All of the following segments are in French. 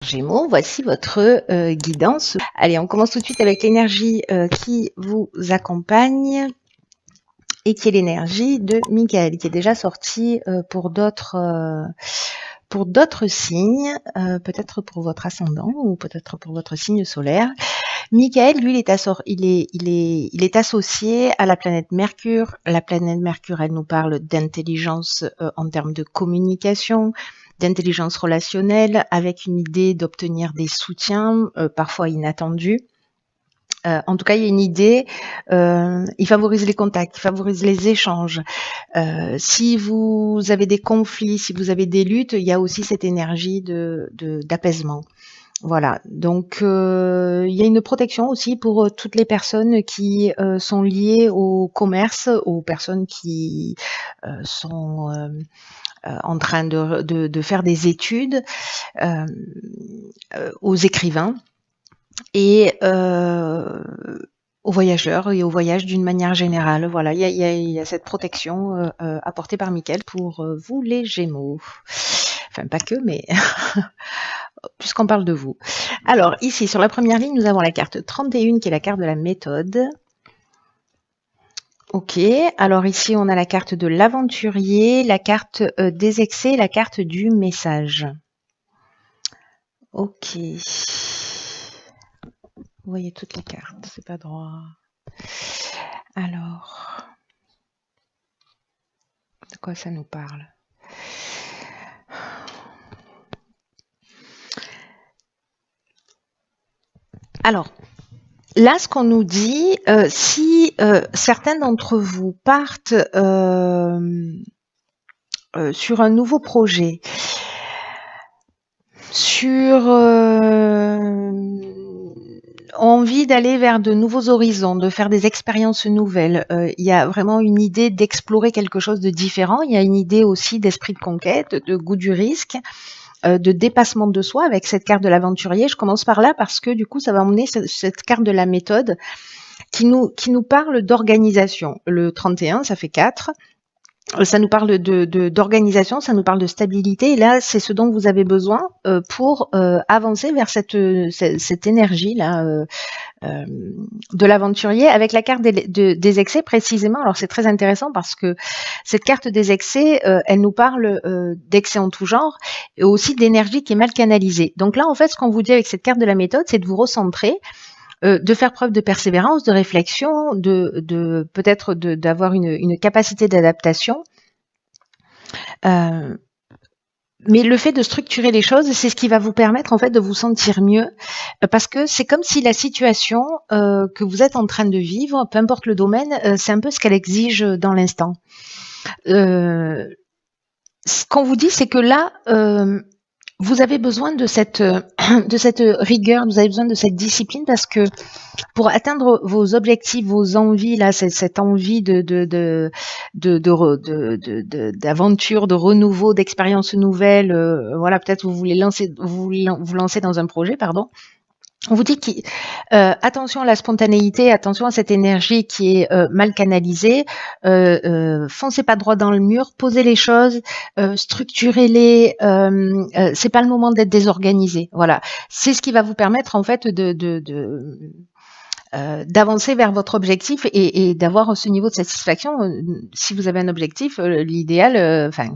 Gémeaux, voici votre guidance. Allez, on commence tout de suite avec l'énergie qui vous accompagne et qui est l'énergie de Michael, qui est déjà sortie pour d'autres signes, peut-être pour votre ascendant ou peut-être pour votre signe solaire. Michael, lui, il est associé à la planète Mercure. La planète Mercure, elle nous parle d'intelligence en termes de communication, d'intelligence relationnelle, avec une idée d'obtenir des soutiens, parfois inattendus. En tout cas, il y a une idée, il favorise les contacts, il favorise les échanges. Si vous avez des conflits, si vous avez des luttes, il y a aussi cette énergie d'apaisement. Voilà, donc il y a une protection aussi pour toutes les personnes qui sont liées au commerce, aux personnes qui sont en train de faire des études, aux écrivains et aux voyageurs et au voyage d'une manière générale. Voilà, il y a cette protection apportée par Michael pour vous les Gémeaux. Enfin, pas que, mais puisqu'on parle de vous. Alors, ici, sur la première ligne, nous avons la carte 31, qui est la carte de la méthode. Ok, alors ici, on a la carte de l'aventurier, la carte des excès, la carte du message. Ok. Vous voyez toutes les cartes, c'est pas droit. Alors, de quoi ça nous parle? Alors, là, ce qu'on nous dit, si certains d'entre vous partent sur un nouveau projet, sur envie d'aller vers de nouveaux horizons, de faire des expériences nouvelles, il y a vraiment une idée d'explorer quelque chose de différent. Il y a une idée aussi d'esprit de conquête, de goût du risque, de dépassement de soi avec cette carte de l'aventurier. Je commence par là parce que du coup, ça va emmener cette carte de la méthode qui nous parle d'organisation. Le 31, ça fait 4. Ça nous parle d'organisation, ça nous parle de stabilité. Et là, c'est ce dont vous avez besoin pour avancer vers cette énergie-là de l'aventurier avec la carte des excès précisément. Alors, c'est très intéressant parce que cette carte des excès, elle nous parle d'excès en tout genre et aussi d'énergie qui est mal canalisée. Donc là, en fait, ce qu'on vous dit avec cette carte de la méthode, c'est de vous recentrer, de faire preuve de persévérance, de réflexion, peut-être d'avoir une capacité d'adaptation. Mais le fait de structurer les choses, c'est ce qui va vous permettre en fait de vous sentir mieux, parce que c'est comme si la situation que vous êtes en train de vivre, peu importe le domaine, c'est un peu ce qu'elle exige dans l'instant. Ce qu'on vous dit, c'est que là, vous avez besoin de cette rigueur, vous avez besoin de cette discipline parce que pour atteindre vos objectifs, vos envies, là, cette envie d'aventure, de renouveau, d'expériences nouvelles, voilà, peut-être vous voulez vous lancer dans un projet, pardon. On vous dit attention à la spontanéité, attention à cette énergie qui est mal canalisée. Foncez pas droit dans le mur, posez les choses, structurez-les. C'est pas le moment d'être désorganisé. Voilà, c'est ce qui va vous permettre en fait d'avancer vers votre objectif et d'avoir ce niveau de satisfaction. Si vous avez un objectif, l'idéal, enfin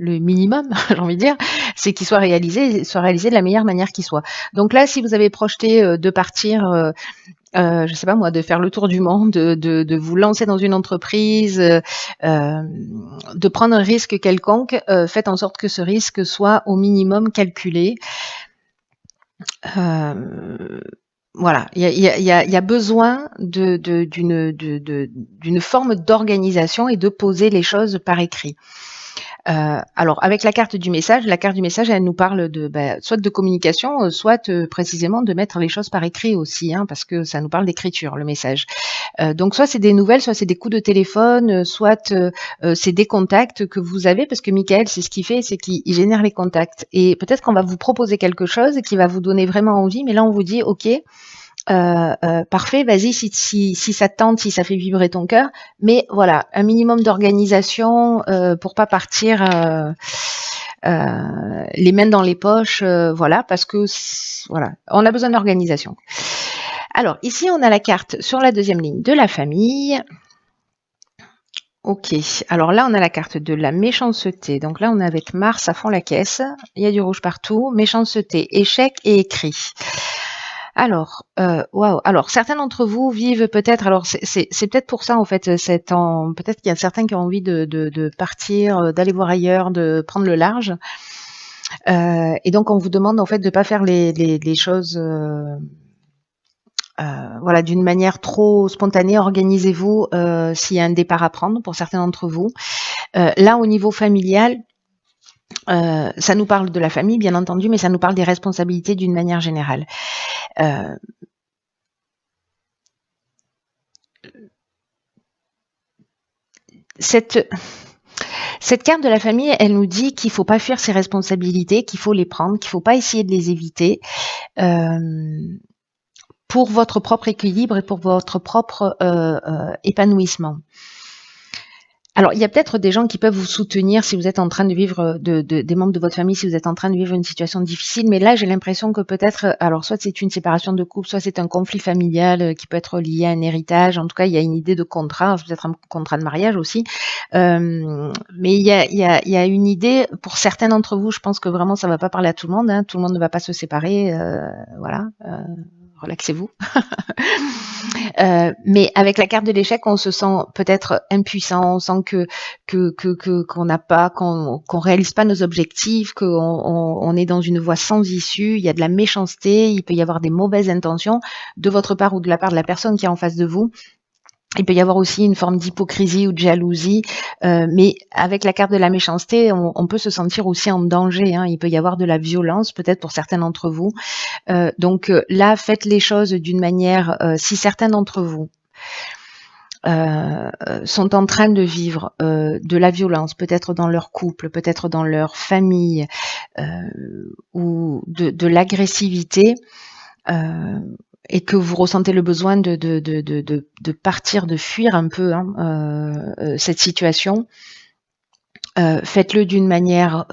le minimum, j'ai envie de dire, c'est qu'il soit réalisé de la meilleure manière qu'il soit. Donc là, si vous avez projeté de partir, je sais pas moi, de faire le tour du monde, de vous lancer dans une entreprise, de prendre un risque quelconque, faites en sorte que ce risque soit au minimum calculé. Voilà, il y a besoin d'une forme d'organisation et de poser les choses par écrit. Alors, avec la carte du message, elle nous parle soit de communication, soit précisément de mettre les choses par écrit aussi, hein, parce que ça nous parle d'écriture, le message. Donc, soit c'est des nouvelles, soit c'est des coups de téléphone, soit c'est des contacts que vous avez, parce que Michael, c'est ce qu'il fait, c'est qu'il génère les contacts. Et peut-être qu'on va vous proposer quelque chose qui va vous donner vraiment envie, mais là, on vous dit, OK, parfait, vas-y, si ça te tente, si ça fait vibrer ton cœur, mais voilà, un minimum d'organisation pour pas partir les mains dans les poches, voilà, parce que voilà, on a besoin d'organisation. Alors ici, on a la carte sur la deuxième ligne de la famille. Ok, alors là, on a la carte de la méchanceté. Donc là, on est avec Mars à fond la caisse. Il y a du rouge partout. Méchanceté, échec et écrit. Alors, waouh. Alors, certains d'entre vous vivent peut-être. Alors, c'est peut-être pour ça en fait. Peut-être qu'il y a certains qui ont envie de partir, d'aller voir ailleurs, de prendre le large. Et donc, on vous demande en fait de pas faire les choses. Voilà, d'une manière trop spontanée, organisez-vous s'il y a un départ à prendre pour certains d'entre vous. Là, au niveau familial, ça nous parle de la famille, bien entendu, mais ça nous parle des responsabilités d'une manière générale. Cette carte de la famille, elle nous dit qu'il ne faut pas fuir ses responsabilités, qu'il faut les prendre, qu'il ne faut pas essayer de les éviter. Pour votre propre équilibre et pour votre propre épanouissement. Alors, il y a peut-être des gens qui peuvent vous soutenir si vous êtes en train de vivre, des membres de votre famille, si vous êtes en train de vivre une situation difficile, mais là, j'ai l'impression que peut-être, alors soit c'est une séparation de couple, soit c'est un conflit familial qui peut être lié à un héritage, en tout cas, il y a une idée de contrat, peut-être un contrat de mariage aussi, mais il y a une idée, pour certains d'entre vous, je pense que vraiment, ça va pas parler à tout le monde, hein, tout le monde ne va pas se séparer, voilà, relaxez-vous. Mais avec la carte de l'échec, on se sent peut-être impuissant, on sent qu'on n'a pas, qu'on réalise pas nos objectifs, qu'on est dans une voie sans issue. Il y a de la méchanceté, il peut y avoir des mauvaises intentions de votre part ou de la part de la personne qui est en face de vous. Il peut y avoir aussi une forme d'hypocrisie ou de jalousie, mais avec la carte de la méchanceté, on peut se sentir aussi en danger, hein. Il peut y avoir de la violence, peut-être pour certains d'entre vous. Donc là, faites les choses d'une manière, si certains d'entre vous sont en train de vivre de la violence, peut-être dans leur couple, peut-être dans leur famille, ou de l'agressivité, et que vous ressentez le besoin de partir, de fuir un peu cette situation, faites-le d'une manière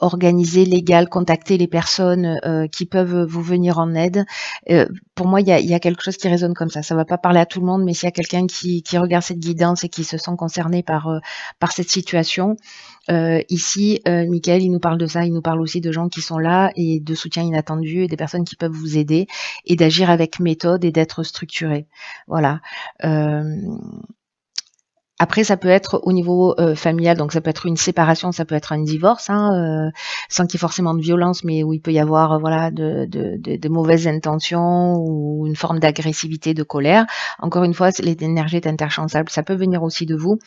organisée, légale, contactez les personnes qui peuvent vous venir en aide. Pour moi, il y a quelque chose qui résonne comme ça. Ça va pas parler à tout le monde, mais s'il y a quelqu'un qui regarde cette guidance et qui se sent concerné par cette situation, ici, Michael, il nous parle de ça, il nous parle aussi de gens qui sont là et de soutien inattendu et des personnes qui peuvent vous aider et d'agir avec méthode et d'être structuré. Voilà. Après, ça peut être au niveau familial, donc ça peut être une séparation, ça peut être un divorce, sans qu'il y ait forcément de violence, mais où il peut y avoir voilà de mauvaises intentions ou une forme d'agressivité, de colère. Encore une fois, l'énergie est interchangeable, ça peut venir aussi de vous.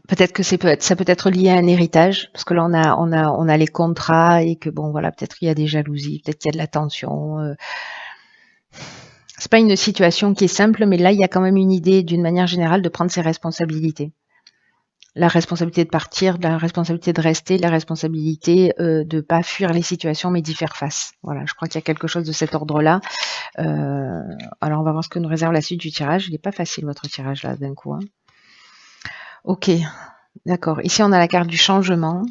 Peut-être que ça peut être lié à un héritage, parce que là on a les contrats et que bon voilà, peut-être qu'il y a des jalousies, peut-être qu'il y a de la tension. C'est pas une situation qui est simple, mais là, il y a quand même une idée, d'une manière générale, de prendre ses responsabilités. La responsabilité de partir, la responsabilité de rester, la responsabilité de pas fuir les situations, mais d'y faire face. Voilà, je crois qu'il y a quelque chose de cet ordre-là. Alors, on va voir ce que nous réserve la suite du tirage. Il n'est pas facile, votre tirage, là, d'un coup. Hein. Ok, d'accord. Ici, on a la carte du changement.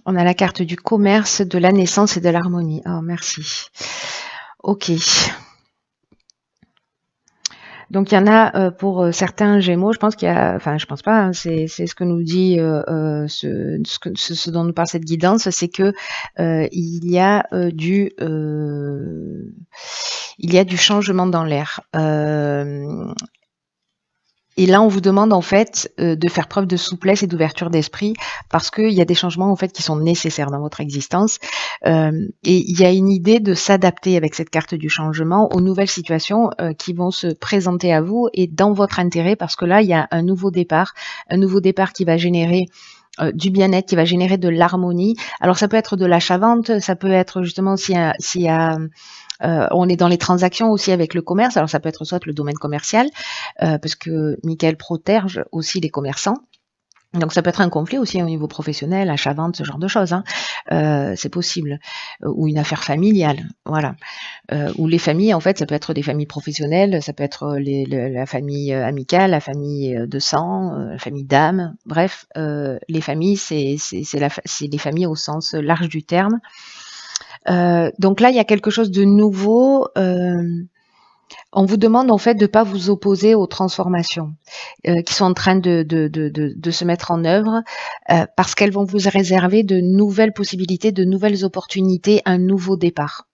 On a la carte du commerce, de la naissance et de l'harmonie. Oh, merci. Ok. Donc il y en a pour certains Gémeaux, je pense qu'il y a, enfin je pense pas, hein, c'est ce que nous dit ce dont nous parle cette guidance, c'est que il y a du changement dans l'air. Et là, on vous demande en fait de faire preuve de souplesse et d'ouverture d'esprit parce qu'il y a des changements en fait qui sont nécessaires dans votre existence. Et il y a une idée de s'adapter avec cette carte du changement aux nouvelles situations qui vont se présenter à vous et dans votre intérêt parce que là, il y a un nouveau départ qui va générer du bien-être, qui va générer de l'harmonie. Alors ça peut être de l'achat-vente, ça peut être justement s'il y a on est dans les transactions aussi avec le commerce, alors ça peut être soit le domaine commercial, parce que Michael protège aussi les commerçants. Donc ça peut être un conflit aussi au niveau professionnel, achat-vente, ce genre de choses, hein. C'est possible. Ou une affaire familiale, voilà. Ou les familles, en fait, ça peut être des familles professionnelles, ça peut être la famille amicale, la famille de sang, la famille d'âme. Bref, les familles, c'est les familles au sens large du terme. Donc là, il y a quelque chose de nouveau. On vous demande en fait de ne pas vous opposer aux transformations qui sont en train de se mettre en œuvre parce qu'elles vont vous réserver de nouvelles possibilités, de nouvelles opportunités, un nouveau départ.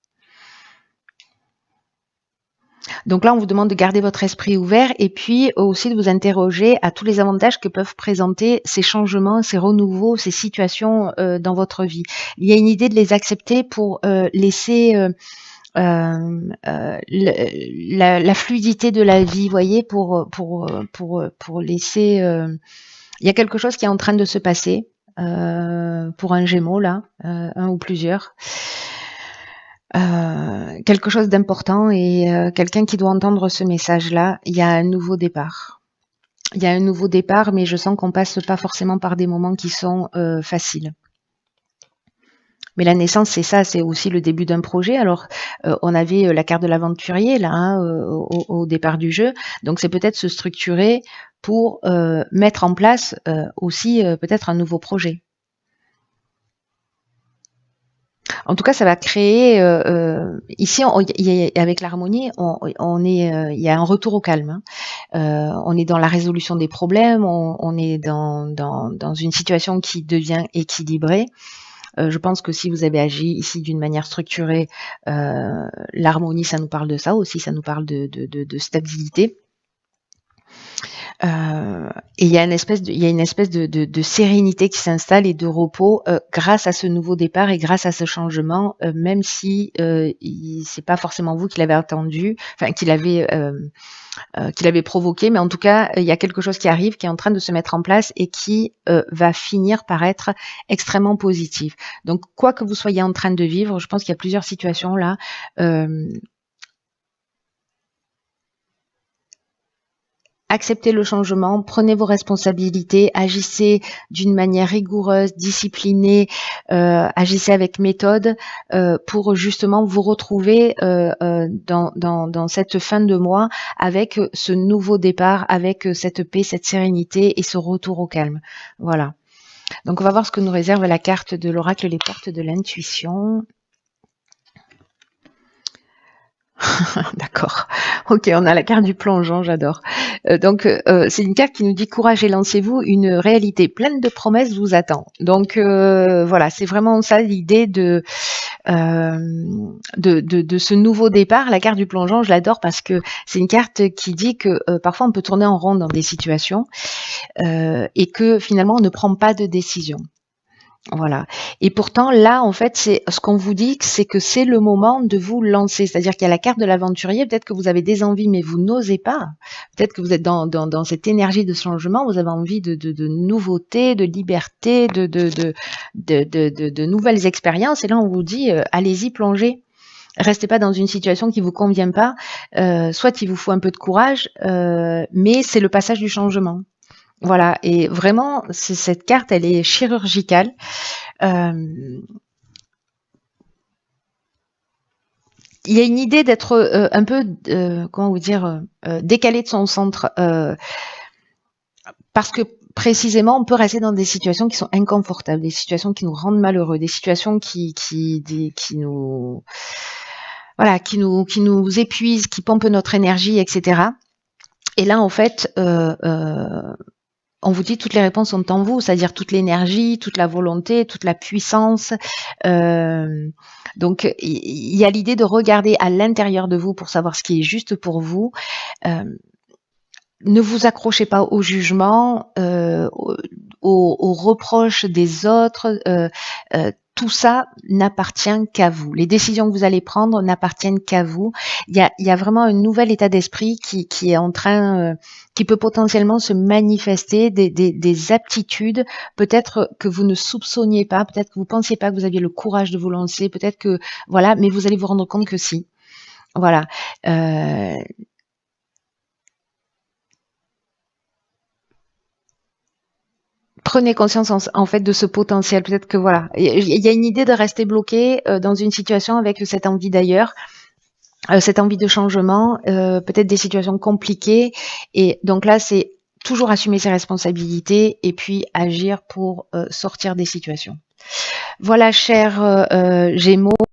Donc là, on vous demande de garder votre esprit ouvert et puis aussi de vous interroger à tous les avantages que peuvent présenter ces changements, ces renouveaux, ces situations dans votre vie. Il y a une idée de les accepter pour laisser la fluidité de la vie, voyez, pour laisser. Il y a quelque chose qui est en train de se passer pour un Gémeaux là, un ou plusieurs. Quelque chose d'important et quelqu'un qui doit entendre ce message-là. Il y a un nouveau départ. Il y a un nouveau départ, mais je sens qu'on passe pas forcément par des moments qui sont faciles. Mais la naissance, c'est ça, c'est aussi le début d'un projet. Alors, on avait la carte de l'aventurier là hein, au départ du jeu, donc c'est peut-être se structurer pour mettre en place aussi peut-être un nouveau projet. En tout cas, ça va créer ici avec l'harmonie, il y a un retour au calme. Hein. On est dans la résolution des problèmes, on est dans une situation qui devient équilibrée. Je pense que si vous avez agi ici d'une manière structurée, l'harmonie, ça nous parle de ça aussi, ça nous parle de stabilité. Et il y a une espèce de sérénité qui s'installe et de repos grâce à ce nouveau départ et grâce à ce changement, même si c'est pas forcément vous qui l'avez attendu, enfin qui l'avez provoqué, mais en tout cas il y a quelque chose qui arrive, qui est en train de se mettre en place et qui va finir par être extrêmement positif. Donc quoi que vous soyez en train de vivre, je pense qu'il y a plusieurs situations là. Acceptez le changement, prenez vos responsabilités, agissez d'une manière rigoureuse, disciplinée, agissez avec méthode pour justement vous retrouver dans cette fin de mois avec ce nouveau départ, avec cette paix, cette sérénité et ce retour au calme. Voilà. Donc on va voir ce que nous réserve la carte de l'oracle, les portes de l'intuition. D'accord. Ok, on a la carte du plongeon, j'adore. Donc, c'est une carte qui nous dit courage et lancez-vous, une réalité pleine de promesses vous attend. Donc, voilà, c'est vraiment ça l'idée de ce nouveau départ. La carte du plongeon, je l'adore parce que c'est une carte qui dit que parfois on peut tourner en rond dans des situations et que finalement on ne prend pas de décision. Voilà. Et pourtant, là, en fait, c'est ce qu'on vous dit, c'est que c'est le moment de vous lancer. C'est-à-dire qu'il y a la carte de l'aventurier. Peut-être que vous avez des envies, mais vous n'osez pas. Peut-être que vous êtes dans cette énergie de changement. Vous avez envie de nouveautés, de liberté, de nouvelles expériences. Et là, on vous dit, allez-y, plongez. Restez pas dans une situation qui vous convient pas. Soit il vous faut un peu de courage, mais c'est le passage du changement. Voilà, et vraiment, cette carte, elle est chirurgicale. Il y a une idée d'être un peu, comment vous dire, décalé de son centre, parce que précisément, on peut rester dans des situations qui sont inconfortables, des situations qui nous rendent malheureux, des situations qui nous, voilà, qui nous épuisent, qui pompent notre énergie, etc. Et là, en fait, on vous dit toutes les réponses sont en vous, c'est-à-dire toute l'énergie, toute la volonté, toute la puissance. Donc, il y a l'idée de regarder à l'intérieur de vous pour savoir ce qui est juste pour vous. Ne vous accrochez pas au jugement, aux reproches des autres. Tout ça n'appartient qu'à vous. Les décisions que vous allez prendre n'appartiennent qu'à vous. Il y a vraiment un nouvel état d'esprit qui est en train, qui peut potentiellement se manifester, des aptitudes, peut-être que vous ne soupçonniez pas, peut-être que vous pensiez pas que vous aviez le courage de vous lancer, peut-être que, voilà, mais vous allez vous rendre compte que si. Voilà. prenez conscience en fait de ce potentiel. Peut-être que voilà, il y a une idée de rester bloqué dans une situation avec cette envie d'ailleurs, cette envie de changement, peut-être des situations compliquées. Et donc là, c'est toujours assumer ses responsabilités et puis agir pour sortir des situations. Voilà, chers Gémeaux.